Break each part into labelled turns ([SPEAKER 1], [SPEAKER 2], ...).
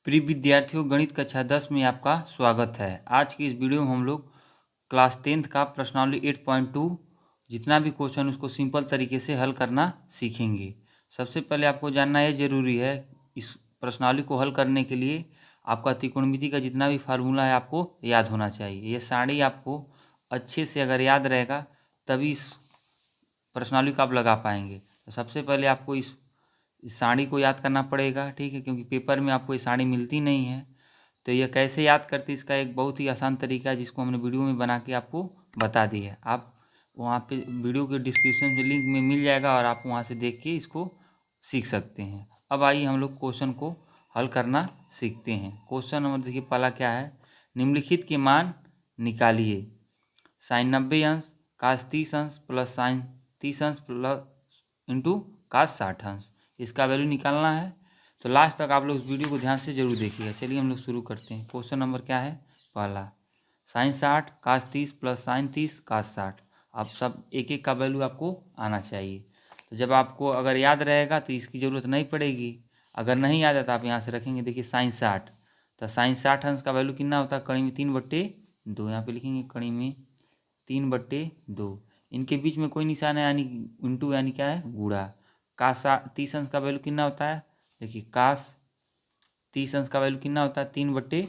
[SPEAKER 1] प्रिय विद्यार्थियों, गणित कक्षा 10 में आपका स्वागत है। आज की इस वीडियो में हम लोग क्लास 10th का प्रश्नावली 8.2 जितना भी क्वेश्चन उसको सिंपल तरीके से हल करना सीखेंगे। सबसे पहले आपको जानना ये जरूरी है, इस प्रश्नावली को हल करने के लिए आपका त्रिकोणमिति का जितना भी फार्मूला है आपको याद होना चाहिए। ये सारी आपको अच्छे से अगर याद रहेगा तभी इस प्रश्नावली को आप लगा पाएंगे। तो सबसे पहले आपको इस साड़ी को याद करना पड़ेगा, ठीक है, क्योंकि पेपर में आपको ये साड़ी मिलती नहीं है। तो यह कैसे याद करते, इसका एक बहुत ही आसान तरीका है जिसको हमने वीडियो में बना के आपको बता दी है। आप वहाँ पे वीडियो के डिस्क्रिप्शन में लिंक में मिल जाएगा और आप वहाँ से देख के इसको सीख सकते हैं। अब आइए हम लोग क्वेश्चन को हल करना सीखते हैं। क्वेश्चन नंबर देखिए पहला क्या है, निम्नलिखित के मान निकालिए। साइन 90 अंश, कास 30 अंश प्लस साइन 30 अंश प्लस इंटू कास 60 अंश, इसका वैल्यू निकालना है। तो लास्ट तक आप लोग इस वीडियो को ध्यान से जरूर देखिएगा। चलिए हम लोग शुरू करते हैं। क्वेश्चन नंबर क्या है, पहला साइन 60 कास 30 प्लस साइन 30 कास 60। आप सब एक एक का वैल्यू आपको आना चाहिए। तो जब आपको अगर याद रहेगा तो इसकी ज़रूरत नहीं पड़ेगी, अगर नहीं याद है तो आप यहाँ से रखेंगे। देखिए साइन 60, तो साइन 60 अंश का वैल्यू कितना होता है, कड़ी में 3/2। यहाँ पे लिखेंगे कड़ी में 3/2। इनके बीच में कोई निशान है यानी इंटू यानी क्या है, गुणा। कास 30 अंश का वैल्यू कितना होता है, देखिए कास 30 अंश का वैल्यू कितना होता है, 3/,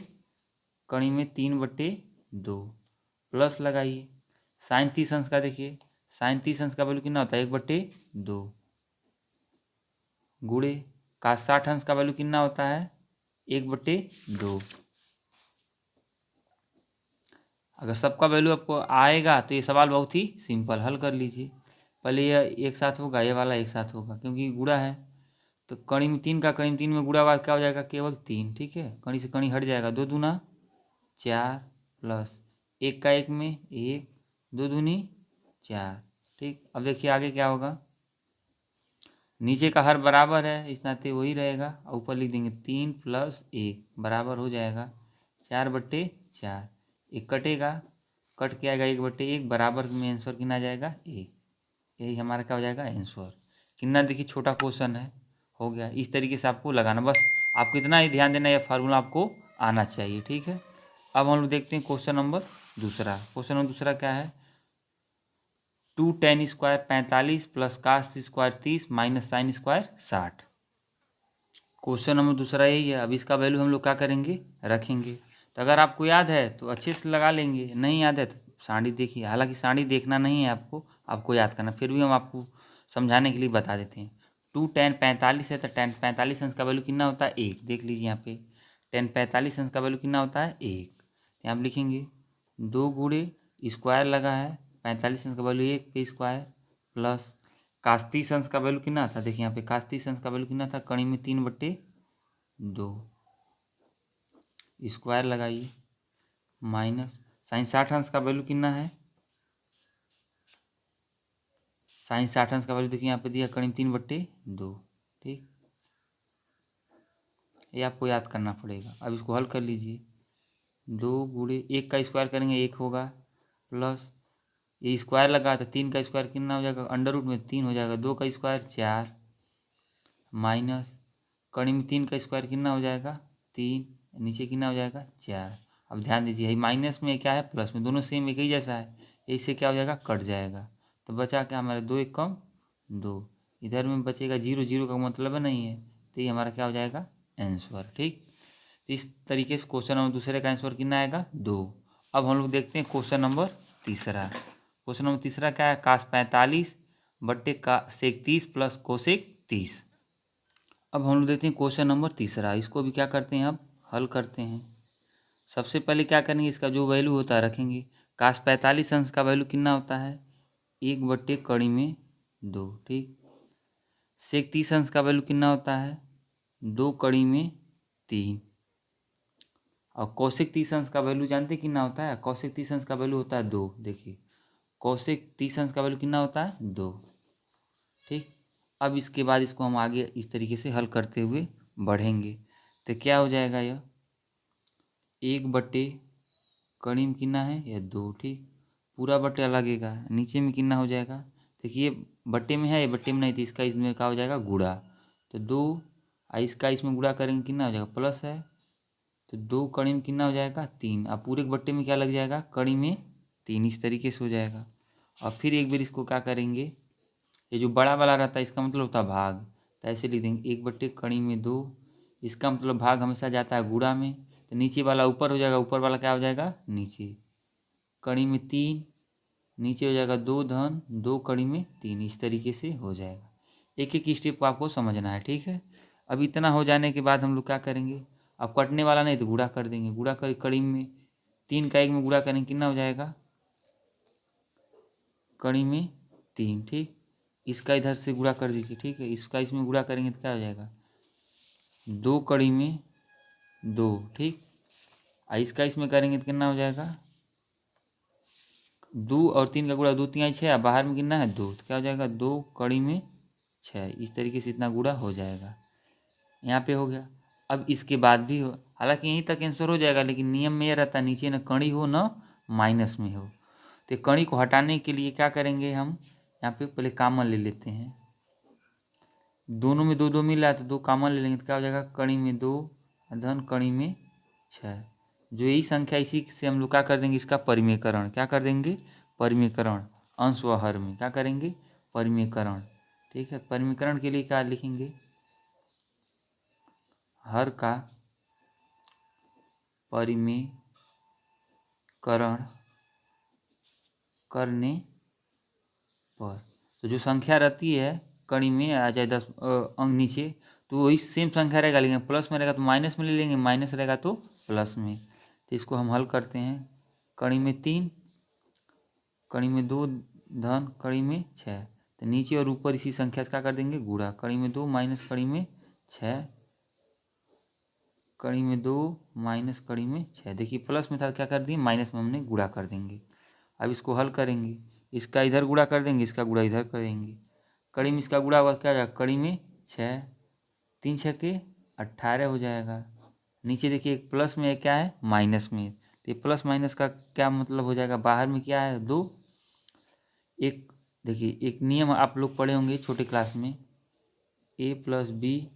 [SPEAKER 1] कड़ी में 3/2 प्लस लगाइए। साइन 30 अंश का देखिए, साइन 30 अंश का वैल्यू कितना होता है, 1/2 गुणे कास 60 अंश का वैल्यू कितना होता है, 1/2। अगर सबका वैल्यू आपको आएगा तो ये सवाल बहुत ही सिंपल, हल कर लीजिए। पहले यह एक साथ होगा, ये वाला एक साथ होगा क्योंकि गुणा है। तो कड़ी में 3 का कड़ी में 3 में गुणा बाद क्या हो जाएगा, केवल 3, ठीक है। कड़ी से कड़ी हट जाएगा, 2 दूना 4 प्लस 1 का 1 में 1, 2 दूनी 4, ठीक। अब देखिए आगे क्या होगा, नीचे का हर बराबर है इस नाते वही रहेगा, और ऊपर लिख देंगे 3 प्लस 1 बराबर हो जाएगा 4/4। एक कटेगा, कट के आएगा 1/1, बराबर में आंसर कितना आ जाएगा, 1। यही हमारा क्या हो जाएगा, आंसर। कितना देखिए छोटा क्वेश्चन है, हो गया। इस तरीके से आपको लगाना, बस आपको इतना ही ध्यान देना, यह फार्मूला आपको आना चाहिए, ठीक है। अब हम लोग देखते हैं क्वेश्चन नंबर दूसरा। क्वेश्चन नंबर दूसरा क्या है, 2 tan square 45 plus cos square 30 minus sine square 60। Question number दूसरा यही है। अब इसका वैल्यू हम लोग क्या करेंगे, रखेंगे। तो अगर आपको याद है तो अच्छे से लगा लेंगे, नहीं याद है तो साड़ी देखिए। हालांकि साड़ी देखना नहीं है आपको याद करना, फिर भी हम आपको समझाने के लिए बता देते हैं। 2 tan 45 है तो tan 45 अंश का वैल्यू कितना होता है, 1। देख लीजिए यहाँ पे tan 45 अंश का वैल्यू कितना होता है, 1। यहाँ आप लिखेंगे 2 गुणे स्क्वायर लगा है 45 अंश का वैल्यू 1 पे स्क्वायर, प्लस कास 30 अंश का वैल्यू कितना था, देखिए यहाँ पे कास 30 अंश का वैल्यू कितना था, कड़ी में 3/2 स्क्वायर लगाइए, माइनस साइन 60 अंश का वैल्यू कितना है, साइन 60 अंश का वैल्यू देखिए यहाँ पे दिया कड़ी में 3/2, ठीक। ये आपको याद करना पड़ेगा। अब इसको हल कर लीजिए। 2 गुणे 1 का स्क्वायर करेंगे 1 होगा, प्लस ये स्क्वायर लगा तो 3 का स्क्वायर कितना हो जाएगा, अंडर रूट में 3 हो जाएगा, 2 का स्क्वायर 4, माइनस कड़ी में 3 का स्क्वायर कितना हो जाएगा, 3, नीचे कितना हो जाएगा, 4। अब ध्यान दीजिए माइनस में क्या है, प्लस में, दोनों सेम एक ही जैसा है, इससे क्या हो जाएगा, कट जाएगा। तो बचा क्या हमारे 2 1 कम 2, इधर में बचेगा 0, 0 का मतलब नहीं है, तो ये हमारा क्या हो जाएगा, आंसर, ठीक। तो इस तरीके से क्वेश्चन नंबर दूसरे का आंसर कितना आएगा, 2। अब हम लोग देखते हैं क्वेश्चन नंबर तीसरा। क्वेश्चन नंबर तीसरा क्या है, कास 45 बट्टे का सेक 30 प्लस कोसेक 30। अब हम लोग देखते हैं क्वेश्चन नंबर तीसरा। इसको भी क्या करते हैं, अब हल करते हैं। सबसे पहले क्या करेंगे, इसका जो वैल्यू होता है रखेंगे। कास 45 अंश का वैल्यू कितना होता है, 1/2, ठीक। सेक 30 अंश का वैल्यू कितना होता है, 2/3। और कौशिक 30 अंश का वैल्यू जानते कितना होता है, कौशिक 30 अंश का वैल्यू होता है 2। देखिए कौशिक 30 अंश का वैल्यू कितना होता है, 2, ठीक। अब इसके बाद इसको हम आगे इस तरीके से हल करते हुए बढ़ेंगे। तो क्या हो जाएगा, यह 1/कड़ी में कितना है, यह 2, ठीक। पूरा बट्टा लगेगा, नीचे में कितना हो जाएगा, देखिए बट्टे में है, ये बट्टे में नहीं थी, इसका इसमें क्या हो जाएगा, गुणा। तो 2 इसका इसमें गुणा करेंगे कितना हो जाएगा, प्लस है, तो 2 कड़ी में कितना हो जाएगा 3। अब पूरे के बट्टे में क्या लग जाएगा कड़ी में 3, इस तरीके से हो जाएगा। और फिर एक बार इसको क्या करेंगे, ये जो बड़ा वाला रहता है इसका मतलब होता है भाग, तो ऐसे लिख देंगे 1 बट्टे कड़ी में 2, इसका मतलब भाग हमेशा जाता है गुणा में, तो नीचे वाला ऊपर हो जाएगा, ऊपर वाला क्या हो जाएगा नीचे, कड़ी में 3 नीचे हो जाएगा 2 धन 2 कड़ी में 3, इस तरीके से हो जाएगा। एक एक स्टेप को आपको समझना है, ठीक है। अब इतना हो जाने के बाद हम लोग क्या करेंगे, अब कटने वाला नहीं तो गुणा कर देंगे, गुणा कर कड़ी में 3 का 1 में गुणा करेंगे कितना हो जाएगा कड़ी में 3, ठीक। इसका इधर से गुणा कर दीजिए, ठीक है, इसका इसमें गुणा करेंगे तो क्या हो जाएगा 2 कड़ी में 2, ठीक। इसका इसमें करेंगे तो कितना हो जाएगा 2 और 3 का गुणा 2 3 6, बाहर में कितना है 2, तो क्या हो जाएगा 2 कड़ी में 6, इस तरीके से इतना गुणा हो जाएगा। यहाँ पे हो गया। अब इसके बाद भी हो, हालांकि यहीं तक आंसर हो जाएगा, लेकिन नियम में यह रहता है नीचे न कड़ी हो न माइनस में हो, तो कड़ी को हटाने के लिए क्या करेंगे हम, यहाँ पे पहले कॉमन ले लेते हैं, दोनों में 2 2 मिल रहा है तो 2 कॉमन ले लेंगे तो क्या हो जाएगा कड़ी में 2 धन कड़ी में 6, जो यही संख्या इसी से हम लोग क्या कर देंगे इसका परिमेयकरण, क्या कर देंगे परिमेयकरण, अंश व हर में क्या करेंगे परिमेयकरण, ठीक है। परिमेयकरण के लिए क्या लिखेंगे, हर का परिमेयकरण करने पर, तो जो संख्या रहती है कड़ी में आ जाए 10 अंक नीचे, तो वही सेम संख्या रहेगा, लेकिन प्लस में रहेगा तो माइनस में ले लेंगे, माइनस रहेगा तो प्लस में। तो इसको हम हल करते हैं, कड़ी में 3 कड़ी में 2 धन कड़ी में 6, तो नीचे और ऊपर इसी संख्या से क्या कर देंगे गुणा, कड़ी में 2 माइनस कड़ी में 6, कड़ी में 2 माइनस कड़ी में 6, देखिए प्लस में था क्या कर दिए माइनस में हमने गुणा कर देंगे। अब इसको हल करेंगे, इसका इधर गुणा कर देंगे, इसका गुणा इधर करेंगे, कड़ी में इसका गुणा हुआ क्या हो जाएगा कड़ी में 6 3 6 के 18 हो जाएगा। नीचे देखिए एक प्लस में एक क्या है माइनस में, तो ये प्लस माइनस का क्या मतलब हो जाएगा, बाहर में क्या है 2, एक देखिए एक नियम आप लोग पढ़े होंगे छोटे क्लास में, a plus B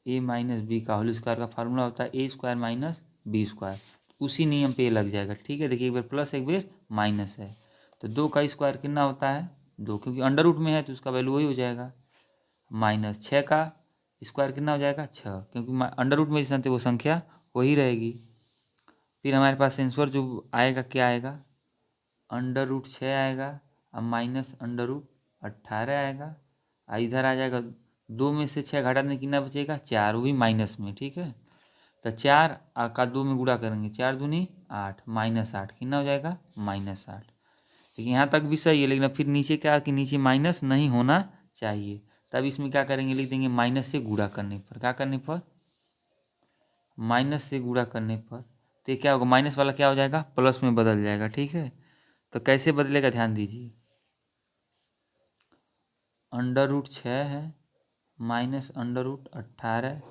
[SPEAKER 1] A minus B का होल स्क्वायर का फार्मूला होता है A square minus B square, उसी नियम पे ये लग जाएगा, ठीक है। देखिए एक बार प्लस एक बार माइनस है, तो 2 का स्क्वायर कितना होता है 2, क्योंकि अंडर रूट में है तो उसका वैल्यू वही हो जाएगा, माइनस 6 का स्क्वायर कितना हो जाएगा 6, क्योंकि अंडर रूट में जिस संख्या वो संख्या वही रहेगी। फिर हमारे पास आंसर जो आएगा क्या आएगा अंडर रूट 6 आएगा, अब माइनस अंडर रूट 18 आएगा, इधर आ जाएगा 2 में से 6 घटा दें कितना बचेगा 4, वो भी माइनस में, ठीक है। तो 4 का 2 में गुणा करेंगे 4 दूनी 8 माइनस 8 कितना हो जाएगा -8। देखिए यहाँ तक भी सही है, लेकिन अब फिर नीचे क्या कि नीचे माइनस नहीं होना चाहिए, तब इसमें क्या करेंगे लिख देंगे माइनस से गुणा करने पर, क्या करने पर माइनस से गुणा करने पर, तो ये क्या होगा माइनस वाला क्या हो जाएगा प्लस में बदल जाएगा, ठीक है। तो कैसे बदलेगा ध्यान दीजिए, अंडर रूट 6 है माइनस अंडर रूट 18,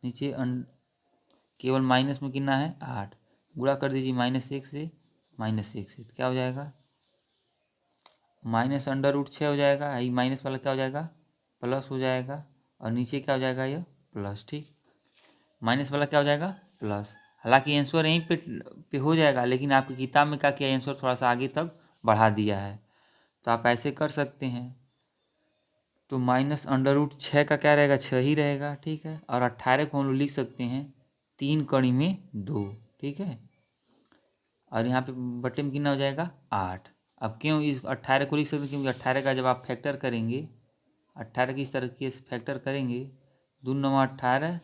[SPEAKER 1] नीचे केवल माइनस में कितना है 8, गुणा कर दीजिए -1 से -1 से, तो क्या हो जाएगा माइनस अंडर रूट 6 हो जाएगा, ये माइनस वाला क्या हो जाएगा प्लस हो जाएगा, और नीचे क्या हो जाएगा ये प्लस, ठीक। माइनस वाला क्या हो जाएगा प्लस, हालांकि आंसर यहीं पे हो जाएगा, लेकिन आपकी किताब में क्या किया आंसर थोड़ा सा आगे तक बढ़ा दिया है, तो आप ऐसे कर सकते हैं। तो माइनस अंडर रूट 6 का क्या रहेगा 6 ही रहेगा, ठीक है। और 18 को हम लोग लिख सकते हैं 3 कड़ी में 2, ठीक है। और यहाँ पे बटे में कितना हो जाएगा 8। अब क्यों इस 18 को लिख सकते हैं, क्योंकि 18 का जब आप फैक्टर करेंगे 18 की इस तरीके से फैक्टर करेंगे 2 9 18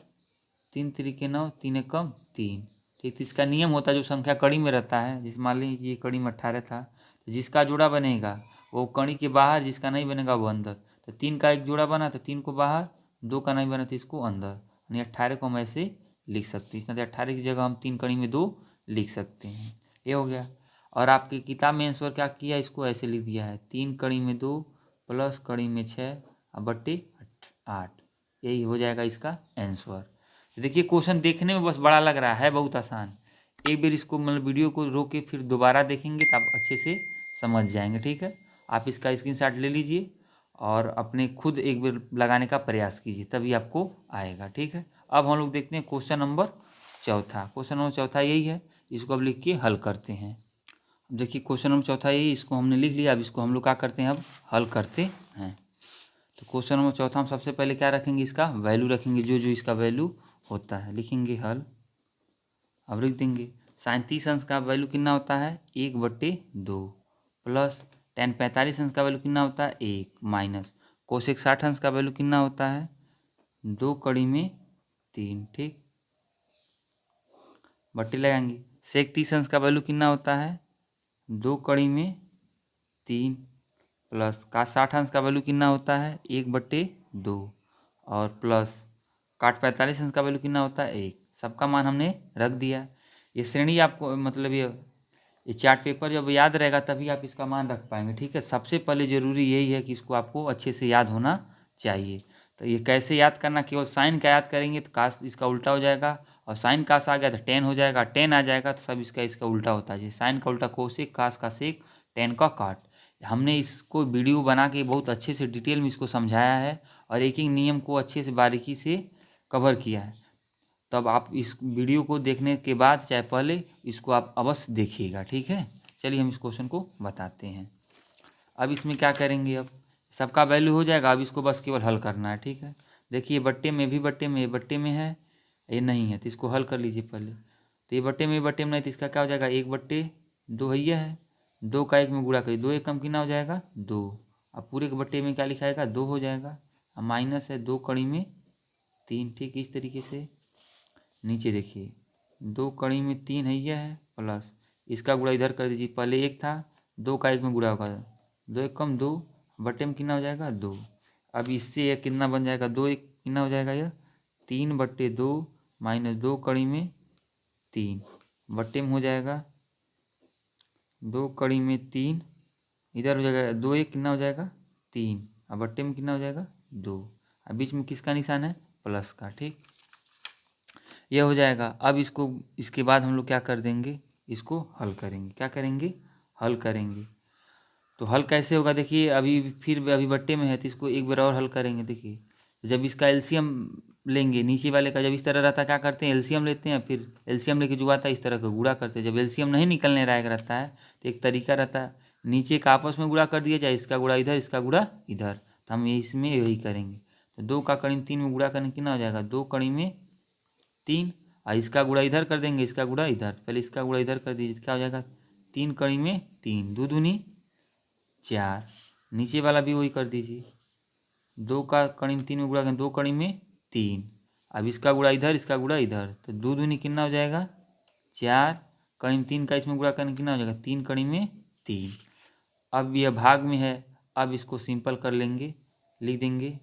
[SPEAKER 1] 3 3 9 3 1 3, ठीक। तो इसका नियम होता है जो संख्या कड़ी में रहता है, जिस मान लीजिए कड़ी में 18 था, तो जिसका जोड़ा बनेगा वो कड़ी के बाहर, जिसका नहीं बनेगा वो अंदर, तो 3 का एक जोड़ा बना तो 3 को बाहर, 2 का नहीं बना तो इसको अंदर, यानी 18 को हम ऐसे लिख सकते हैं, इसमें 18 की जगह हम 3 कड़ी में 2 लिख सकते हैं, ये हो गया। और आपकी किताब में आंसर क्या किया इसको ऐसे लिख दिया है 3 कड़ी में 2 प्लस कड़ी में 6 बट्टे 8, यही हो जाएगा इसका आंसर। देखिए क्वेश्चन देखने में बस बड़ा लग रहा है, बहुत आसान, एक बार इसको मतलब वीडियो को रोक के फिर दोबारा देखेंगे तो आप अच्छे से समझ जाएंगे, ठीक है। आप इसका स्क्रीनशॉट ले लीजिए और अपने खुद एक बार लगाने का प्रयास कीजिए, तभी आपको आएगा, ठीक है। अब हम लोग देखते हैं क्वेश्चन नंबर चौथा। क्वेश्चन नंबर चौथा यही है, इसको अब लिख के हल करते हैं। देखिए क्वेश्चन नंबर चौथा यही, इसको हमने लिख लिया। अब इसको हम लोग क्या करते हैं, अब हल करते हैं। तो क्वेश्चन नंबर चौथा हम सबसे पहले क्या रखेंगे, इसका वैल्यू रखेंगे, जो जो इसका वैल्यू होता है लिखेंगे हल। अब लिख देंगे साइन 30 अंश का वैल्यू कितना होता है 1/2 प्लस टेन 45 अंश का वैल्यू कितना होता है 1 माइनस कोसेक 60 अंश का वैल्यू कितना होता है 2/3। ठीक, बट्टी लगाएंगे। सेक 30 अंश का वैल्यू कितना होता है 2/3 प्लस काट 60 अंश का वैल्यू कितना होता है 1/2 और प्लस काट 45 अंश का वैल्यू कितना होता है 1। सबका मान हमने रख दिया। ये श्रेणी आपको मतलब ये चार्ट पेपर जब याद रहेगा तभी आप इसका मान रख पाएंगे। ठीक है, सबसे पहले ज़रूरी यही है कि इसको आपको अच्छे से याद होना चाहिए। तो ये कैसे याद करना, केवल साइन का याद करेंगे तो कास इसका उल्टा हो जाएगा, और साइन कास आ गया तो टेन हो जाएगा, टेन आ जाएगा तो सब इसका उल्टा होता है। जैसे साइन का उल्टा कोसेक, कास का सेक, टेन का काट। हमने इसको वीडियो बना के बहुत अच्छे से डिटेल में इसको समझाया है और एक एक नियम को अच्छे से बारीकी से कवर किया है। तब आप इस वीडियो को देखने के बाद चाहे पहले इसको आप अवश्य देखिएगा। ठीक है, चलिए हम इस क्वेश्चन को बताते हैं। अब इसमें क्या करेंगे, अब सबका वैल्यू हो जाएगा। अब इसको बस केवल हल करना है। ठीक है, देखिए बट्टे में भी बट्टे में, ये बट्टे में है, ये नहीं है, तो इसको हल कर लीजिए पहले। तो ये बट्टे में नहीं, तो इसका क्या हो जाएगा 1/2 है, 2 का 1 में गुणा करिए, 2 1 कम कितना हो जाएगा 2। अब पूरे के बट्टे में क्या लिखाएगा 2 हो जाएगा। अब माइनस है 2/3। ठीक, इस तरीके से नीचे देखिए 2/3 है, यह है प्लस इसका गुणा इधर कर दीजिए। पहले 1 था, 2 का 1 में गुणा होगा, 2 1 कम 2, बटे में कितना हो जाएगा 2। अब इससे यह कितना बन जाएगा 2 1 कितना हो जाएगा यह 3/2 माइनस 2/3 बट्टे में हो जाएगा 2/3, इधर हो जाएगा 2 1 कितना हो जाएगा 3, अब बट्टे में कितना हो जाएगा 2। अब बीच में किसका निशान है प्लस का। ठीक, यह हो जाएगा। अब इसके बाद हम लोग क्या कर देंगे, इसको हल करेंगे। क्या करेंगे, हल करेंगे। तो हल कैसे होगा, देखिए अभी बट्टे में है तो इसको एक बार और हल करेंगे। देखिए जब इसका एलसीएम लेंगे, नीचे वाले का जब इस तरह रहता है क्या करते हैं एलसीएम लेते हैं, फिर एलसीएम लेके जो आता है इस तरह का गुणा करते हैं। जब एलसीएम नहीं निकलने लायक रहता है तो एक तरीका रहता है नीचे का आपस में गुणा कर दिया जाए, इसका गुणा इधर, इसका गुणा इधर। तो हम इसमें यही करेंगे। तो 2/3 में गुणा करने कितना हो जाएगा 2/3, और इसका गुणा इधर कर देंगे, इसका गुणा इधर। पहले इसका गुणा इधर कर दीजिए, क्या हो जाएगा 3/3, 2 दूनी 4। नीचे वाला भी वही कर दीजिए, 2/3 में गुणा करें 2/3। अब इसका गुणा इधर, इसका गुणा इधर, तो 2 दूनी कितना हो जाएगा 4/3 का इसमें गुणा करने कितना हो जाएगा 3/3। अब यह भाग में है, अब इसको सिंपल कर लेंगे, लिख देंगे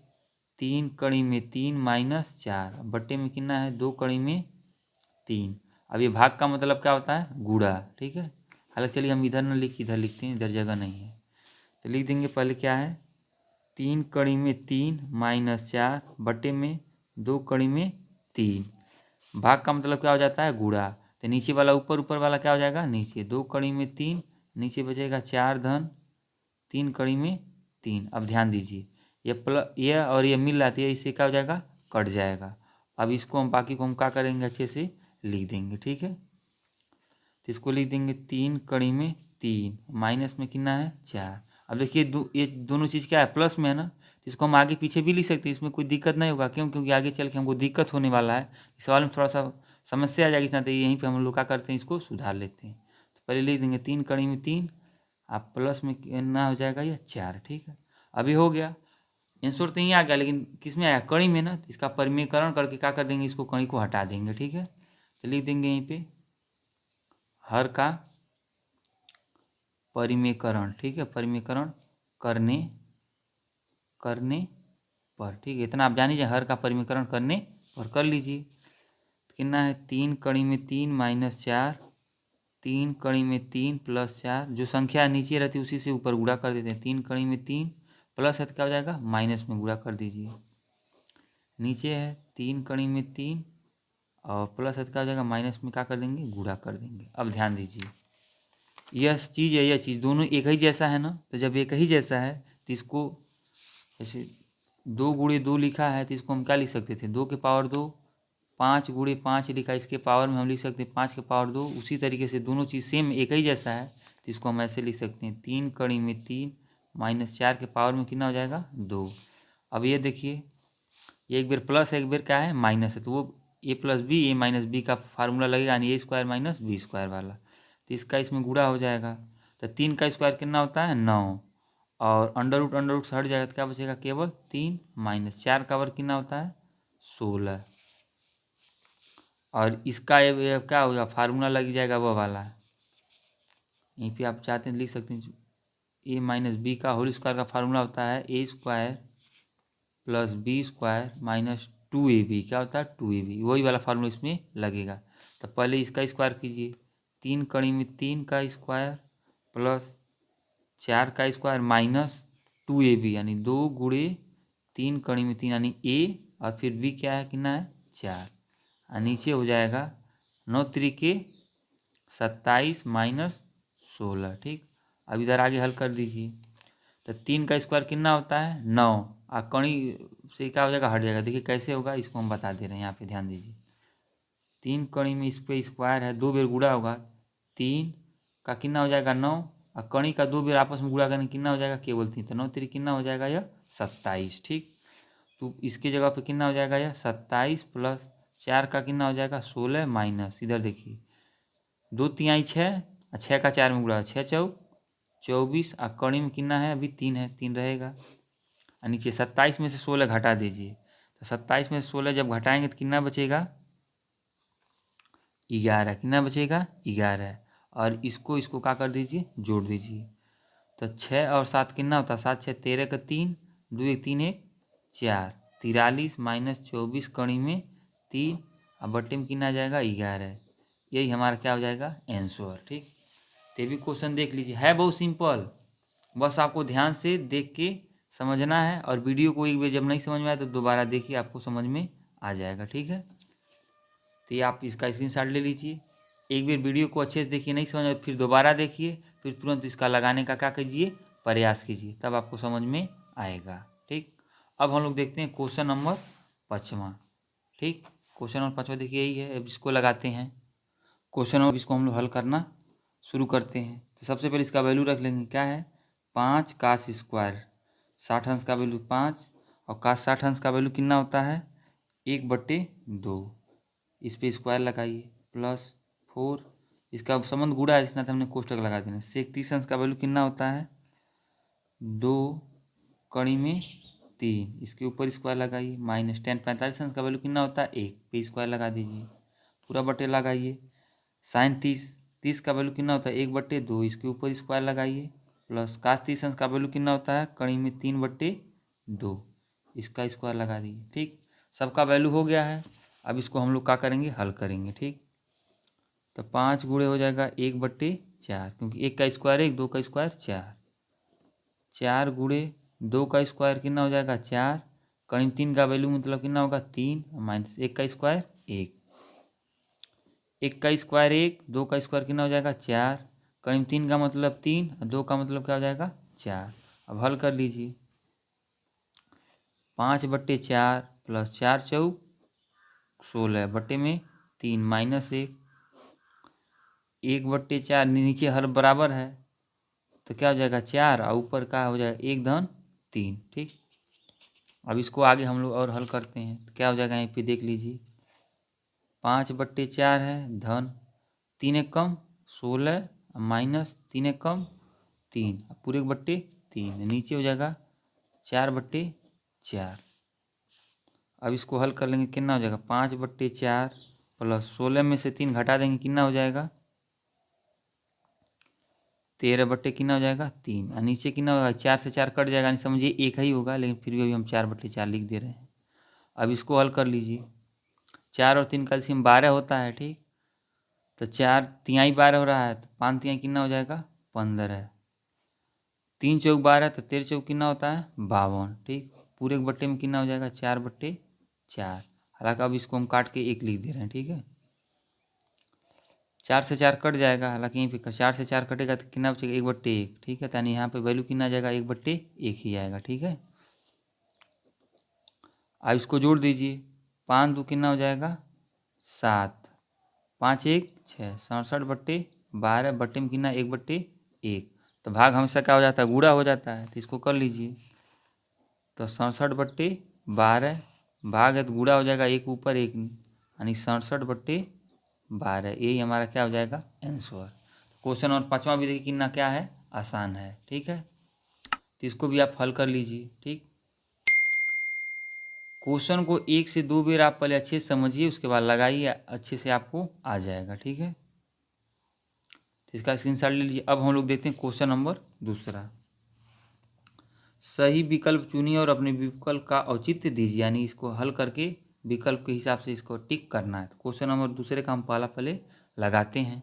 [SPEAKER 1] 3/3 माइनस 4 बट्टे में कितना है 2/3। अब ये भाग का मतलब क्या होता है गुणा। ठीक है, हालांकि चलिए हम इधर न लिख, इधर लिखते हैं, इधर जगह नहीं है। तो लिख देंगे पहले क्या है 3/3 माइनस 4 बट्टे में 2/3। भाग का मतलब क्या हो जाता है गुणा। तो नीचे वाला ऊपर, ऊपर वाला क्या हो जाएगा नीचे 2/3, नीचे बचेगा 4 धन 3/3। अब ध्यान दीजिए यह और ये मिल रहा है, इससे क्या हो जाएगा कट जाएगा। अब इसको हम बाकी को हम क्या करेंगे अच्छे से लिख देंगे। ठीक है, तो इसको लिख देंगे 3/3 माइनस में कितना है 4। अब देखिए ये दोनों चीज़ क्या है प्लस में है ना, तो इसको हम आगे पीछे भी लिख सकते हैं, इसमें कोई दिक्कत नहीं होगा। क्यों, क्योंकि आगे चल के हमको दिक्कत होने वाला है, इस सवाल में थोड़ा सा समस्या आ जाएगी। तो यहीं पे हम लोग क्या करते हैं इसको सुधार लेते हैं। तो पहले लिख देंगे 3/3, आप प्लस में कितना हो जाएगा ये 4। ठीक है, अभी हो गया, आंसर तो यहीं आ गया, लेकिन किस में आया कड़ी में ना, तो इसका परिमेयकरण करके क्या कर देंगे इसको कड़ी को हटा देंगे। ठीक है, तो लिख देंगे यहीं पे हर का परिमेयकरण। ठीक है, परिमेयकरण करने पर। ठीक है, इतना आप जान लीजिए, हर का परिमेयकरण करने पर कर लीजिए। कितना है 3/3 माइनस 4, 3/3 प्लस 4, जो संख्या नीचे रहती है उसी से ऊपर गुणा कर देते हैं। 3/3 प्लस है तो क्या हो जाएगा माइनस में गुणा कर दीजिए। नीचे है 3/3 और प्लस है तो क्या हो जाएगा माइनस में क्या कर देंगे गुणा कर देंगे। अब ध्यान दीजिए यह चीज़ है, यह चीज़ दोनों एक ही जैसा है ना, तो जब एक ही जैसा है तो इसको जैसे 2 × 2 लिखा है तो इसको हम क्या लिख सकते थे 2 के पावर 2 5 गुणे 5 लिखा, इसके पावर में हम लिख सकते हैं 5 के पावर 2। उसी तरीके से दोनों चीज़ सेम एक ही जैसा है तो इसको हम ऐसे लिख सकते हैं 3 कड़ी में 3 माइनस 4 के पावर में कितना हो जाएगा 2। अब ये देखिए, ये एक बार प्लस है एक बार क्या है माइनस है, तो वो ए plus B A minus B का फार्मूला लगेगा, यानी ए स्क्वायर माइनस बी स्क्वायर वाला। तो इसका इसमें गुणा हो जाएगा, तो 3 का स्क्वायर कितना होता है 9, और अंडर रूट से हट जाएगा तो क्या बचेगा केवल 3 माइनस 4 का वर्ग कितना होता है 16। और इसका ये क्या होगा फार्मूला लग जाएगा वो वाला, यहीं पे आप चाहते हैं लिख सकते हैं ए माइनस बी का होल स्क्वायर का फार्मूला होता है A square plus B square minus 2ab, क्या होता है 2ab, वही वाला फार्मूला इसमें लगेगा। तो पहले इसका स्क्वायर कीजिए, 3 कड़ी में 3 का स्क्वायर प्लस 4 का स्क्वायर माइनस 2ab, यानी 2 गुणे 3 कड़ी में 3 यानी a, और फिर b क्या है कितना है 4, और नीचे हो जाएगा 9 त्रिके 27 माइनस 16। ठीक, अब इधर आगे हल कर दीजिए, तो 3 का स्क्वायर कितना होता है 9, और कड़ी से क्या हो जाएगा हट जाएगा। देखिए कैसे होगा इसको हम बता दे रहे हैं, यहाँ पे ध्यान दीजिए। 3 कड़ी में इस पे स्क्वायर है, 2 बेर गुणा होगा, 3 का कितना हो जाएगा 9, और कड़ी का 2 बेर आपस में गुणा करने कितना हो जाएगा केवल 3, तो 9 3 कितना हो जाएगा यह 27। ठीक, तो इसके जगह पे कितना हो जाएगा यह 27 प्लस 4 का कितना हो जाएगा 16 माइनस, इधर देखिए 2 तिहाई 6, 6 का 4 में गुणा 6 चौक 24, और कड़ी में कितना है अभी 3 है 3 रहेगा, और नीचे 27 में से 16 घटा दीजिए, तो 27 में से 16 जब घटाएंगे तो कितना बचेगा 11, कितना बचेगा 11, और इसको क्या कर दीजिए जोड़ दीजिए, तो 6 और 7 कितना होता है 7 6 13 का 3 2 1 3 1 4, 43 माइनस 24 कड़ी में 3 और बट्टे में कितना आ जाएगा 11, यही हमारा क्या हो जाएगा आंसर। ठीक, तो भी क्वेश्चन देख लीजिए, है बहुत सिंपल, बस आपको ध्यान से देख के समझना है, और वीडियो को एक बार जब नहीं समझ में आए तो दोबारा देखिए आपको समझ में आ जाएगा। ठीक है, तो ये आप इसका स्क्रीनशॉट ले लीजिए, एक बार वीडियो को अच्छे से देखिए, नहीं समझ में फिर दोबारा देखिए, फिर तुरंत इसका लगाने का क्या कीजिए प्रयास कीजिए, तब आपको समझ में आएगा। ठीक, अब हम लोग देखते हैं क्वेश्चन नंबर 5वां। ठीक, क्वेश्चन नंबर 5वां देखिए यही है, अब इसको लगाते हैं क्वेश्चन, अब इसको हम लोग हल करना शुरू करते हैं। तो सबसे पहले इसका वैल्यू रख लेंगे, क्या है 5 कास स्क्वायर, 60 अंश का वैल्यू 5, और कास 60 अंश का वैल्यू कितना होता है 1/2, इस पे स्क्वायर लगाइए प्लस 4, इसका संबंध गुणा है जितना तो हमने कोष्टक लगा देना। सेक 30 अंश का वैल्यू कितना होता है 2 कड़ी में 3, इसके ऊपर स्क्वायर लगाइए, माइनस 10 45 अंश का वैल्यू कितना होता है 1 पे स्क्वायर लगा दीजिए, पूरा बटे लगाइए। साइन 30 का वैल्यू कितना होता है 1/2, इसके ऊपर स्क्वायर लगाइए, प्लस कास 30 अंश का वैल्यू कितना होता है कड़ी में 3/2, इसका स्क्वायर लगा दीजिए। ठीक, सबका वैल्यू हो गया है, अब इसको हम लोग क्या करेंगे हल करेंगे। ठीक, तो 5 गुणे हो जाएगा 1/4, क्योंकि 1 का स्क्वायर 1 2 का स्क्वायर 4, 4 गुणे 2 का स्क्वायर कितना हो जाएगा 4, कड़ी में 3 का वैल्यू मतलब कितना होगा 3, माइनस 1 का स्क्वायर 1, 1 का स्क्वायर 1 2 का स्क्वायर कितना हो जाएगा 4, कड़ी में 3 का मतलब 3 और 2 का मतलब क्या हो जाएगा 4। अब हल कर लीजिए, 5/4 प्लस 4 चौक 16 बटे में 3 माइनस 1/4, नीचे हर बराबर है तो क्या हो जाएगा 4, और ऊपर क्या हो जाएगा 1 धन 3। ठीक, अब इसको आगे हम लोग और हल करते हैं, तो क्या हो जाएगा यहाँ पे देख लीजिए, 5/4 है धन 3 एक कम 16 माइनस 3 एक कम 3 पूरे 1/3, नीचे हो जाएगा 4/4। अब इसको हल कर लेंगे, कितना हो जाएगा 5/4 प्लस 16 में से 3 घटा देंगे कितना हो जाएगा 13 कितना हो जाएगा 3, और नीचे कितना होगा 4 से 4 कट जाएगा, नहीं समझिए एक ही होगा, लेकिन फिर भी अभी हम 4/4 लिख दे रहे हैं। अब इसको हल कर लीजिए, 4 और 3 का एलसीएम 12 होता है। ठीक, तो 4 तिहाई 12 हो रहा है, तो 5 तिहाई कितना हो जाएगा 15, 3 चौक 12, तो 13 चौक कितना होता है 52। ठीक, पूरे एक बट्टे में कितना हो जाएगा 4/4, हालांकि अब इसको हम काट के 1 लिख दे रहे हैं। ठीक है, 4 से 4 कट जाएगा, हालांकि यहीं पे 4 से 4 कटेगा तो कितना बचेगा 1/1। ठीक है, तो यानी यहाँ पे वैल्यू कितना आ जाएगा 1/1 ही आएगा। ठीक है, अब इसको जोड़ दीजिए, 5 2 कितना हो जाएगा 7, 5 1 6, 67/12 बट्टे में कितना 1/1। तो भाग हमेशा क्या हो जाता है, गुणा हो जाता है, तो इसको कर लीजिए। तो 67/12 भाग है तो गुणा हो जाएगा, एक ऊपर एक, यानी 67/12। यही हमारा क्या हो जाएगा, आंसर। क्वेश्चन और 5वां भी देखिए कितना क्या है, आसान है। ठीक है, तो इसको भी आप हल कर लीजिए। ठीक, क्वेश्चन को 1 से 2 बार आप पहले अच्छे से समझिए, उसके बाद लगाइए, अच्छे से आपको आ जाएगा। ठीक है, तो इसका स्क्रीनशॉट ले लीजिए। अब हम लोग देखते हैं क्वेश्चन नंबर दूसरा। सही विकल्प चुनिए और अपने विकल्प का औचित्य दीजिए, यानी इसको हल करके विकल्प के हिसाब से इसको टिक करना है। तो क्वेश्चन नंबर दूसरे का हम पहले लगाते हैं।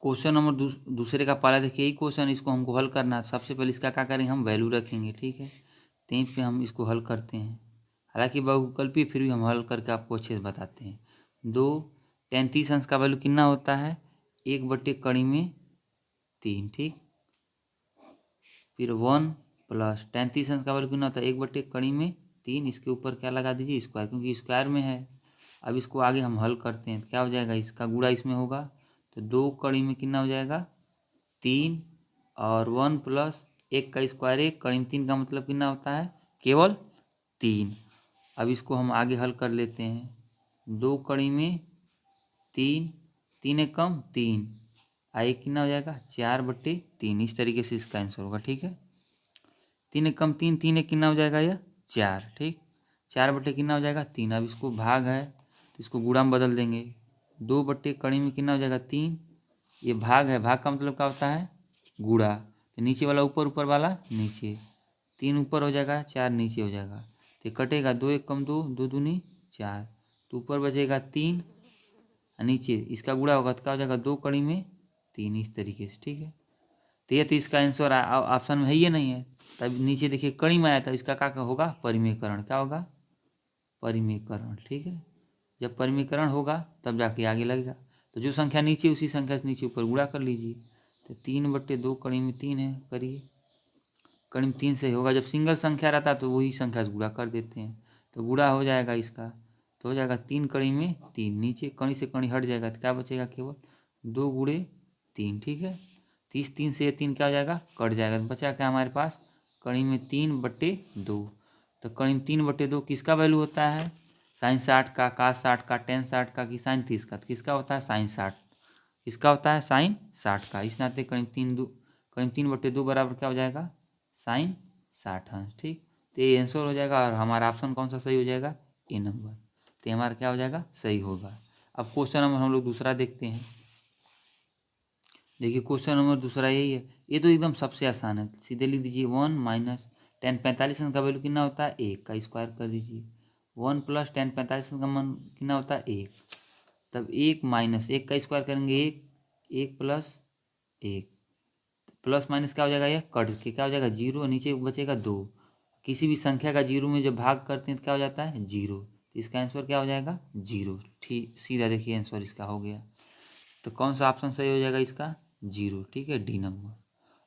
[SPEAKER 1] क्वेश्चन नंबर दूसरे का पहला देखिए, यही क्वेश्चन, इसको हमको हल करना है। सबसे पहले इसका क्या करेंगे, हम वैल्यू रखेंगे। ठीक है, तीन पे हम इसको हल करते हैं। हालांकि बहुविकल्पी, फिर भी हम हल करके आपको अच्छे से बताते हैं। 2 33 अंश का वैल्यू कितना होता है, 1/3। ठीक, फिर 1 प्लस 33 अंश का वैल्यू कितना होता है, 1/3। इसके ऊपर क्या लगा दीजिए, स्क्वायर, क्योंकि स्क्वायर में है। अब इसको आगे हम हल करते हैं, तो क्या हो जाएगा, इसका गुणा इसमें होगा, तो 2 में कितना हो जाएगा 3, और 1 प्लस 1 का स्क्वायर 1, 3 का मतलब कितना होता है, केवल 3। अब इसको हम आगे हल कर लेते हैं। 2 में 3 एक कम 3, एक कितना हो जाएगा 4/3। इस तरीके से इसका आंसर होगा। ठीक है, 3 एक कम 3, 3 एक कितना हो जाएगा, यह 4। ठीक, 4 कितना हो जाएगा 3। अब इसको भाग है तो इसको गुणा में बदल देंगे। 2 में कितना हो जाएगा 3, ये भाग है, भाग का मतलब क्या होता है, गुणा। तो नीचे वाला ऊपर, ऊपर वाला नीचे, 3 ऊपर हो जाएगा, 4 नीचे हो जाएगा, तो कटेगा। 2 एक कम 2, 2 दूनी 4, तो ऊपर बचेगा 3, नीचे इसका गुणा होगा तो क्या हो जाएगा 2 में 3। इस तरीके से। ठीक है, तो ये तो इसका आंसर ऑप्शन में है, ये नहीं है। तब नीचे देखिए कड़ी में आया था, इसका क्या होगा, परिमेयकरण। क्या होगा, परिमेयकरण। ठीक है, जब परिमेयकरण होगा तब जाके आगे लगेगा। तो जो संख्या नीचे, उसी संख्या से नीचे ऊपर गुणा कर लीजिए। तो 3/2 कड़ी में 3 है, करिए, कड़ी में 3 से होगा। जब सिंगल संख्या रहता है तो वही संख्या से गुणा कर देते हैं, तो गुणा हो जाएगा इसका, तो हो जाएगा 3 नीचे कड़ी से कड़ी हट जाएगा, तो क्या बचेगा, केवल 2 × 3। ठीक है, 3 से 3 क्या हो जाएगा, कट जाएगा, तो बचा क्या हमारे पास, कड़ी में 3/2। तो कड़ी में 3/2 किसका वैल्यू होता है, sin 60 का, cos 60 का, tan 60 का, कि sin 30 का। तो किसका होता है, sin 60। किसका होता है, sin 60 का। इस नाते कड़ी 3/2 बराबर क्या हो जाएगा, sin 60 अंश। ठीक, तो ये आंसर हो जाएगा, और हमारा ऑप्शन कौन सा सही हो जाएगा, ए नंबर। तो हमारा क्या हो जाएगा, सही होगा। अब क्वेश्चन नंबर हम लोग दूसरा देखते हैं। देखिए क्वेश्चन नंबर दूसरा यही है, ये तो एकदम सबसे आसान है। सीधे लिख दीजिए 1 माइनस 10 45 का वैल्यू कितना होता है, 1 का स्क्वायर कर दीजिए। 1 प्लस 10 45 का मन कितना होता है, 1। तब 1 माइनस 1 का स्क्वायर करेंगे, 1 प्लस 1, प्लस माइनस क्या हो जाएगा, यह कट के क्या हो जाएगा 0, नीचे बचेगा 2। किसी भी संख्या का 0 में जब भाग करते हैं तो क्या हो जाता है 0, तो इसका आंसर क्या हो जाएगा 0। ठीक, सीधा देखिए आंसर इसका हो गया। तो कौन सा ऑप्शन सही हो जाएगा इसका, 0। ठीक है, डी नंबर।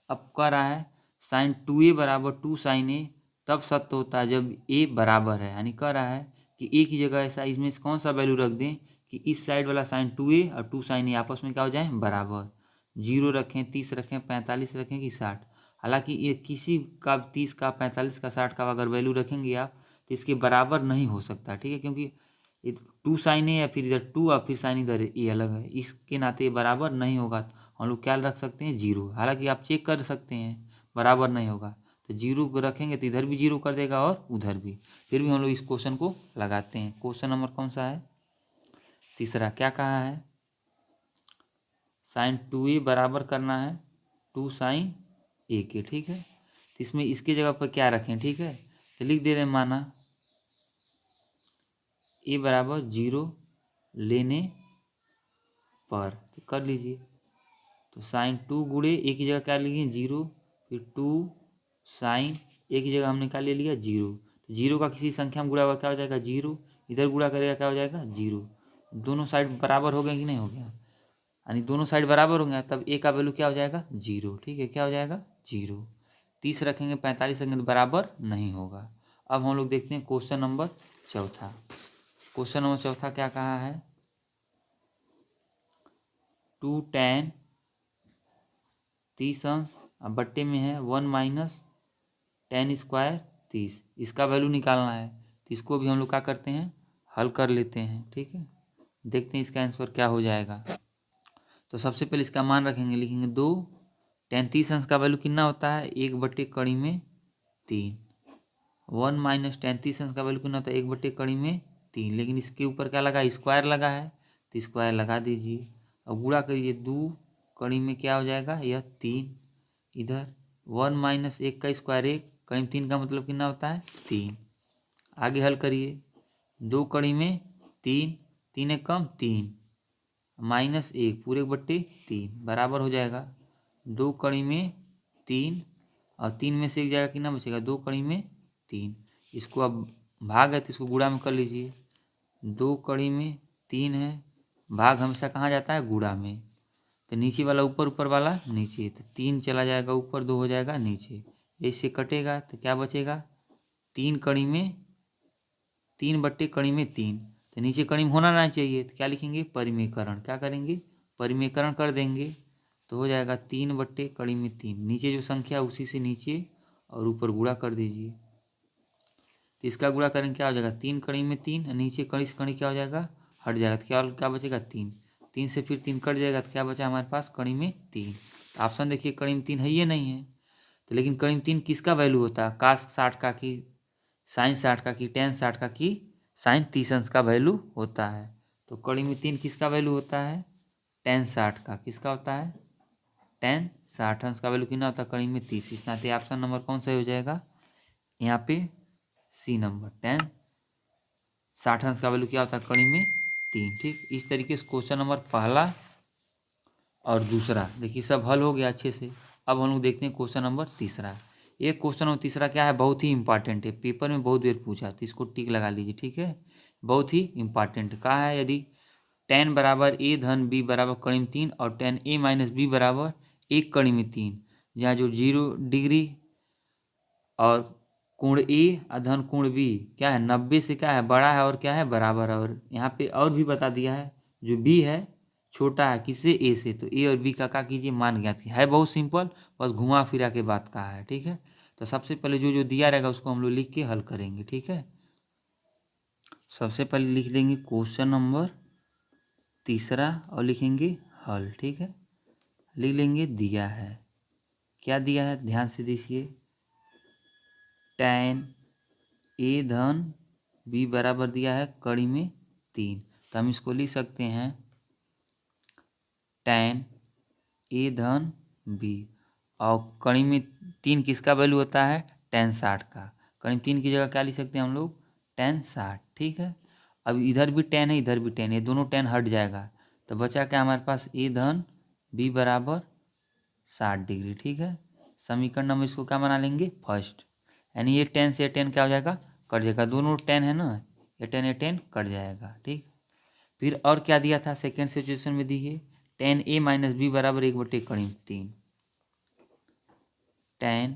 [SPEAKER 1] अब कह रहा है sin 2a बराबर 2 sin a तब सत्य होता है जब a बराबर है, यानी कह रहा है कि a की जगह ऐसा इसमें से कौन सा वैल्यू रख दें कि इस साइड वाला sin 2a और 2 sin a आपस में क्या हो जाए, बराबर। 0 रखें, 30 रखें, 45 रखें कि 60। हालांकि ये किसी का 30 का, 45 का, 60 का अगर वैल्यू रखेंगे आप तो इसके बराबर नहीं हो सकता। ठीक है, क्योंकि 2 sin a या फिर इधर 2 और फिर साइन इधर ये अलग है, इसके नाते बराबर नहीं होगा। हम लोग क्या रख सकते हैं, 0। हालांकि आप चेक कर सकते हैं बराबर नहीं होगा, तो 0 को रखेंगे तो इधर भी 0 कर देगा और उधर भी। फिर भी हम लोग इस क्वेश्चन को लगाते हैं। क्वेश्चन नंबर कौन सा है, तीसरा। क्या कहा है, sin 2a बराबर करना है 2 sin a के। ठीक है, तो इसमें इसके जगह पर क्या रखें, ठीक है, तो लिख दे रहे हैं, माना a बराबर 0 लेने पर, तो कर लीजिए। तो sin 2 गुणे a की जगह क्या लिए 0, फिर 2 sin a की जगह हमने क्या ले लिया 0। तो 0 का किसी संख्या में गुणा हुआ क्या हो जाएगा 0, इधर गुणा करेगा क्या हो जाएगा 0। दोनों साइड बराबर हो गए कि नहीं हो गया, यानी दोनों साइड बराबर हो गया, तब a का वैल्यू क्या हो जाएगा 0। ठीक है, क्या हो जाएगा 0। 30 रखेंगे, 45 रखेंगे तो बराबर नहीं होगा। अब हम लोग देखते हैं क्वेश्चन नंबर चौथा। क्वेश्चन नंबर चौथा क्या कहा है, 2 tan 30 अंश, अब बट्टे में है 1 माइनस tan स्क्वायर 30। इसका वैल्यू निकालना है, तो इसको भी हम लोग क्या करते हैं, हल कर लेते हैं। ठीक है, देखते हैं इसका आंसर क्या हो जाएगा। तो सबसे पहले इसका मान रखेंगे, लिखेंगे 2 tan 30 अंश का वैल्यू कितना होता है, 1/3। 1 माइनस tan 30 अंश का वैल्यू कितना होता है, 1/3। लेकिन इसके ऊपर क्या लगा, स्क्वायर लगा है, तो स्क्वायर लगा दीजिए। अब गुणा करिए, 2 कड़ी में क्या हो जाएगा, यह 3। इधर 1 माइनस 1 का स्क्वायर 1, कड़ी में 3 का मतलब कितना होता है, 3। आगे हल करिए, 2 कड़ी में 3, 3 एक कम 3, माइनस 1 पूरे 1/3 बराबर हो जाएगा 2 कड़ी में 3, और 3 में से एक जाएगा, कितना बचेगा, 2 कड़ी में 3। इसको अब भाग है तो इसको गुणा में कर लीजिए। 2 कड़ी में 3 है, भाग हमेशा कहाँ जाता है, गुणा में। तो नीचे वाला ऊपर, ऊपर वाला नीचे, तो 3 चला जाएगा ऊपर, 2 हो जाएगा नीचे। इससे कटेगा तो क्या बचेगा, 3 कड़ी में 3/3। तो नीचे कड़ी में होना ना चाहिए, तो क्या लिखेंगे, परिमेयकरण। क्या करेंगे, परिमेयकरण कर देंगे, तो हो जाएगा 3/3। नीचे जो संख्या है उसी से नीचे और ऊपर गुणा कर दीजिए। तो इसका गुणा करेंगे, क्या हो जाएगा, 3 कड़ी में 3, नीचे कड़ी से कड़ी क्या हो जाएगा, हट जाएगा, तो क्या क्या बचेगा, 3। 3 से फिर 3 कट जाएगा, तो क्या बचा हमारे पास, कड़ी में 3। तो ऑप्शन देखिए, कड़ी में 3 है, ये नहीं है। तो लेकिन कड़ी में 3 किसका वैल्यू होता है, cos 60 का कि sin 60 का कि tan 60 का कि sin 30 अंश का वैल्यू होता है। तो कड़ी में 3 किसका वैल्यू होता है, tan 60 का। किसका होता है, tan 60 अंश का वैल्यू कितना होता है, कड़ी में 30। इस नाते ऑप्शन नंबर कौन सा हो जाएगा, यहाँ पे सी नंबर, tan 60 अंश का वैल्यू क्या होता है, कड़ी में 3। ठीक, इस तरीके से क्वेश्चन नंबर पहला और दूसरा देखिए सब हल हो गया अच्छे से। अब हम लोग देखते हैं क्वेश्चन नंबर तीसरा। एक क्वेश्चन नंबर तीसरा क्या है, बहुत ही इंपॉर्टेंट है, पेपर में बहुत देर पूछा, तो इसको टिक लगा लीजिए। ठीक है, बहुत ही इंपॉर्टेंट कहा है, यदि tan बराबर a धन b बराबर कड़ी में 3 और tan a माइनस b बराबर 1 कड़ी में 3, जहाँ जो 0 डिग्री और कोण ए अधन कोण बी क्या है, 90 से क्या है, बड़ा है और क्या है, बराबर है। और यहाँ पे और भी बता दिया है, जो बी है छोटा है किससे, ए से, तो ए और बी का क्या कीजिए, मान ज्ञात कीजिए। है बहुत सिंपल, बस घुमा फिरा के बात कहा है। ठीक है, तो सबसे पहले जो जो दिया रहेगा उसको हम लोग लिख के हल करेंगे। ठीक है, सबसे पहले लिख देंगे क्वेश्चन नंबर तीसरा और लिखेंगे हल। ठीक है, लिख लेंगे, दिया है, क्या दिया है, ध्यान से देखिए, tan a धन b बराबर दिया है कड़ी में 3, तो हम इसको लिख सकते हैं tan a धन b, और कड़ी में 3 किसका वैल्यू होता है, tan 60 का। कड़ी में 3 की जगह क्या लिख सकते हैं हम लोग, tan 60। ठीक है, अब इधर भी tan है, इधर भी tan है, दोनों tan हट जाएगा, तो बचा क्या हमारे पास, a धन b बराबर 60 डिग्री। ठीक है, समीकरण नंबर इसको क्या बना लेंगे, फर्स्ट, यानी ये 10 से 10 क्या हो जाएगा, कट जाएगा, दोनों 10 है ना, ये 10 कट जाएगा। ठीक, फिर और क्या दिया था, सेकेंड सिचुएशन में दिए tan a माइनस बी बराबर 1/3। tan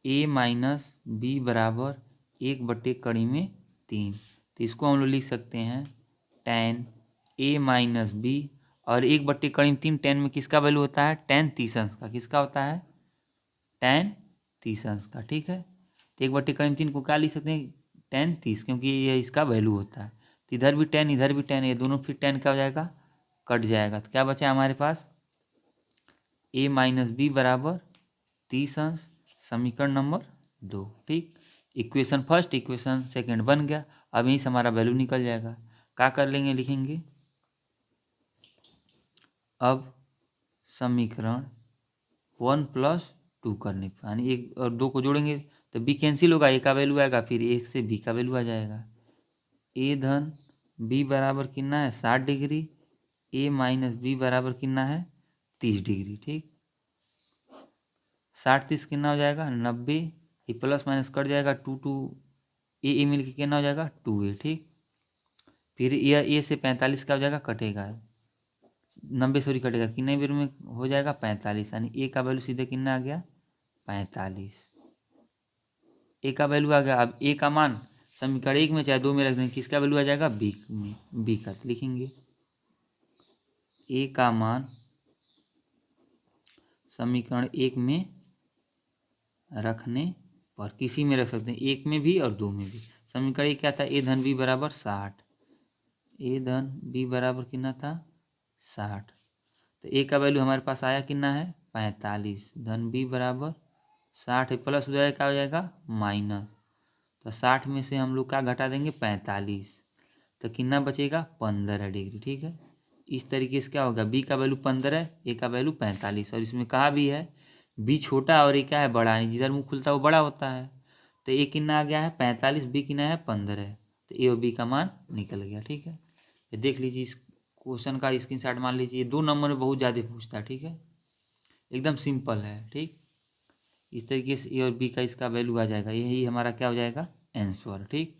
[SPEAKER 1] a माइनस बी बराबर 1/3, तो इसको हम लोग लिख सकते हैं tan a माइनस बी, और 1/3 tan में किसका वैल्यू होता है, tan 30 अंश का। किसका होता है, tan 30 अंश का। ठीक है, तो 1/3 को क्या लिख सकते हैं, tan 30, क्योंकि ये इसका वैल्यू होता है। तो इधर भी tan, इधर भी tan, ये दोनों फिर tan क्या हो जाएगा, कट जाएगा, तो क्या बचा हमारे पास, a माइनस बी बराबर 30 अंश, समीकरण नंबर 2। ठीक, इक्वेशन फर्स्ट इक्वेशन सेकंड बन गया। अब यहीं से हमारा वैल्यू निकल जाएगा। क्या कर लेंगे, लिखेंगे अब समीकरण 1 + 2 करने पर, यानी 1 और 2 को जोड़ेंगे तो b कैंसिल होगा, a का वैल्यू आएगा, फिर 1 से b का वैल्यू आ जाएगा। a धन b बराबर कितना है, 60 डिग्री, a माइनस b बराबर कितना है, 30 डिग्री। ठीक, 60 30 कितना हो जाएगा, 90, ये प्लस माइनस कट जाएगा, 2 a मिल के कितना हो जाएगा, 2a। ठीक, फिर यह a से 45 का हो जाएगा, कटेगा 90 सॉरी कटेगा, कितने बेर में हो जाएगा, 45, यानी a का वैल्यू सीधे कितना आ गया, 45। a का वैल्यू आ गया। अब a का मान समीकरण 1 में चाहे 2 में रख देंगे, किसका वैल्यू आ जाएगा, b में, b का लिखेंगे a का मान समीकरण 1 में रखने पर, किसी में रख सकते हैं, 1 में भी और 2 में भी। समीकरण 1 क्या था, ए धन बी बराबर 60, ए धन बी बराबर कितना था 60। तो ए का वैल्यू हमारे पास आया कितना है 45, धन बी बराबर 60 है, प्लस हो जाएगा क्या हो जाएगा माइनस। तो 60 में से हम लोग क्या घटा देंगे 45, तो कितना बचेगा 15 डिग्री। ठीक है, इस तरीके से क्या होगा, बी का वैल्यू 15, ए का वैल्यू 45, और इसमें कहा भी है बी छोटा और ए क्या है बड़ा है, जिधर मुंह खुलता है वो बड़ा होता है। तो ए कितना आ गया है 45, बी कितना है 15, तो ए और बी का मान निकल गया। ठीक है, ये देख लीजिए, इस क्वेश्चन का स्क्रीनशॉट मान लीजिए, 2 नंबर में बहुत ज़्यादा पूछता है। ठीक है, एकदम सिंपल है। ठीक, इस तरीके से ए और बी का इसका वैल्यू आ जाएगा, यही हमारा क्या हो जाएगा आंसर। ठीक,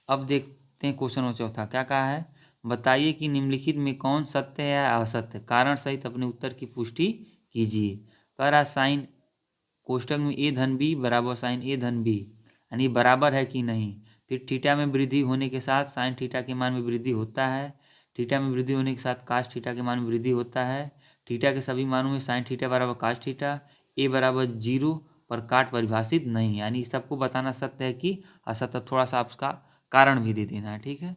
[SPEAKER 1] अब देखते हैं क्वेश्चन नंबर चौथा क्या कहा है, बताइए कि निम्नलिखित में कौन सत्य है या असत्य, कारण सहित अपने उत्तर की पुष्टि कीजिए। कह रहा साइन कोष्टक में ए धन बी बराबर साइन ए धन बी, यानी बराबर है कि नहीं। फिर थीटा में वृद्धि होने के साथ साइन थीटा के मान में वृद्धि होता है, थीटा में वृद्धि होने के साथ काश थीटा के मान में वृद्धि होता है, थीटा के सभी मानों में साइन थीटा बराबर काश थीटा, ए बराबर 0 पर काट परिभाषित नहीं, यानी सबको बताना सत्य है कि असत्य, थोड़ा सा आपका कारण भी दे देना है। ठीक है,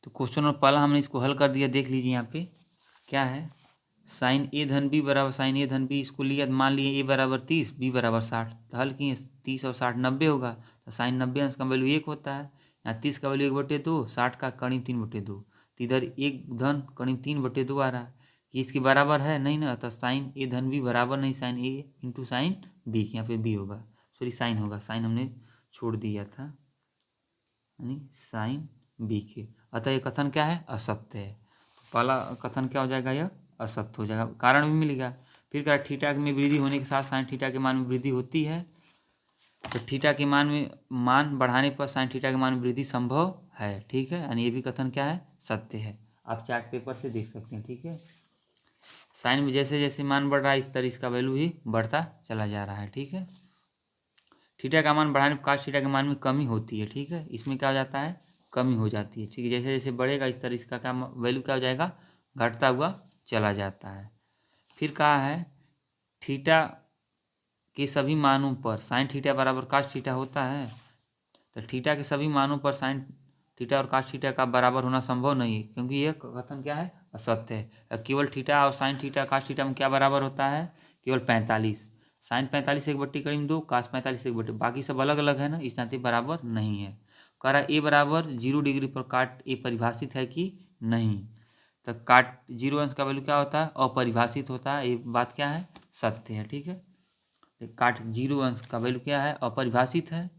[SPEAKER 1] तो क्वेश्चन नंबर पहला हमने इसको हल कर दिया, देख लीजिए यहाँ पे क्या है, साइन ए धन बी बराबर साइन ए धन बी, इसको लिया मान लिए ए बराबर 30 बी बराबर 60, तो हल किए 30 और 60 90 होगा, तो साइन 90 अंश का वैल्यू 1 होता है, यहाँ 30 का वैल्यू 1/2, 60 का करीब 3/2, तो इधर एक धन करीब 3/2 आ रहा है, कि इसके बराबर है नहीं ना, तो साइन ए धन बी बराबर नहीं साइन ए इंटू साइन बी, यहाँ पे बी होगा, सॉरी साइन होगा, साइन हमने छोड़ दिया था, यानी साइन बी के, अतः ये कथन क्या है असत्य है। पहला कथन क्या हो जाएगा, यह असत्य हो जाएगा, कारण भी मिलेगा। फिर क्या, थीटा में वृद्धि होने के साथ साइन थीटा के मान में वृद्धि होती है, तो थीटा के मान बढ़ाने पर साइन थीटा के मान में वृद्धि संभव है। ठीक है, यानी ये भी कथन क्या है सत्य है, आप चार्ट पेपर से देख सकते हैं। ठीक है, साइन में जैसे जैसे मान बढ़ रहा है इस तरह इसका वैल्यू भी बढ़ता चला जा रहा है। ठीक है, थीटा का मान बढ़ाने पर काश थीटा के मान में कमी होती है। ठीक है, इसमें क्या हो जाता है कमी हो जाती है। ठीक है, जैसे जैसे बढ़ेगा इस तरह इसका क्या वैल्यू क्या हो जाएगा घटता हुआ चला जाता है। फिर कहा है थीटा के सभी मानों पर साइन थीटा बराबर काश थीटा होता है, तो थीटा के सभी मानों पर साइन थीटा और काश थीटा का बराबर होना संभव नहीं है, क्योंकि यह कथन क्या है असत्य है। केवल थीटा और साइन थीटा काश थीटा में क्या बराबर होता है केवल 45, साइन 45 1/2, काश 45 1/2, बाकी सब अलग अलग है ना, इस नाते बराबर नहीं है। कह रहा ए बराबर 0 डिग्री पर काट ए परिभाषित है कि नहीं, तो काट 0 अंश का वैल्यू क्या होता है अपरिभाषित होता है, ये बात क्या है सत्य है। ठीक है, तो काट 0 अंश का वैल्यू क्या है अपरिभाषित है,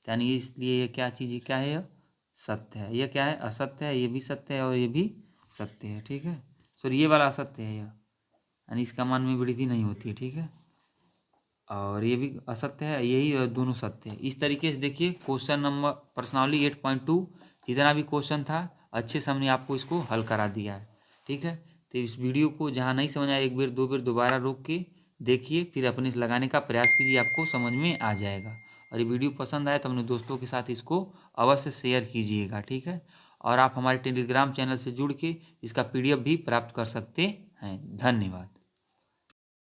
[SPEAKER 1] यानी इसलिए ये क्या चीज़ क्या है यह सत्य है, यह क्या है असत्य है, ये भी सत्य है और ये भी सत्य है। ठीक है, सॉरी ये वाला असत्य है, यह यानी इसका मान में वृद्धि नहीं होती है। ठीक है, और ये भी असत्य है, यही दोनों सत्य है। इस तरीके से देखिए क्वेश्चन नंबर प्रश्नावली 8.2 जितना भी क्वेश्चन था अच्छे से हमने आपको इसको हल करा दिया है। ठीक है, तो इस वीडियो को जहाँ नहीं समझ आया एक बार दो बार दोबारा रोक के देखिए, फिर अपने लगाने का प्रयास कीजिए, आपको समझ में आ जाएगा। और ये वीडियो पसंद आए तो अपने दोस्तों के साथ इसको अवश्य शेयर कीजिएगा। ठीक है, और आप हमारे टेलीग्राम चैनल से जुड़ के इसका PDF भी प्राप्त कर सकते हैं। धन्यवाद।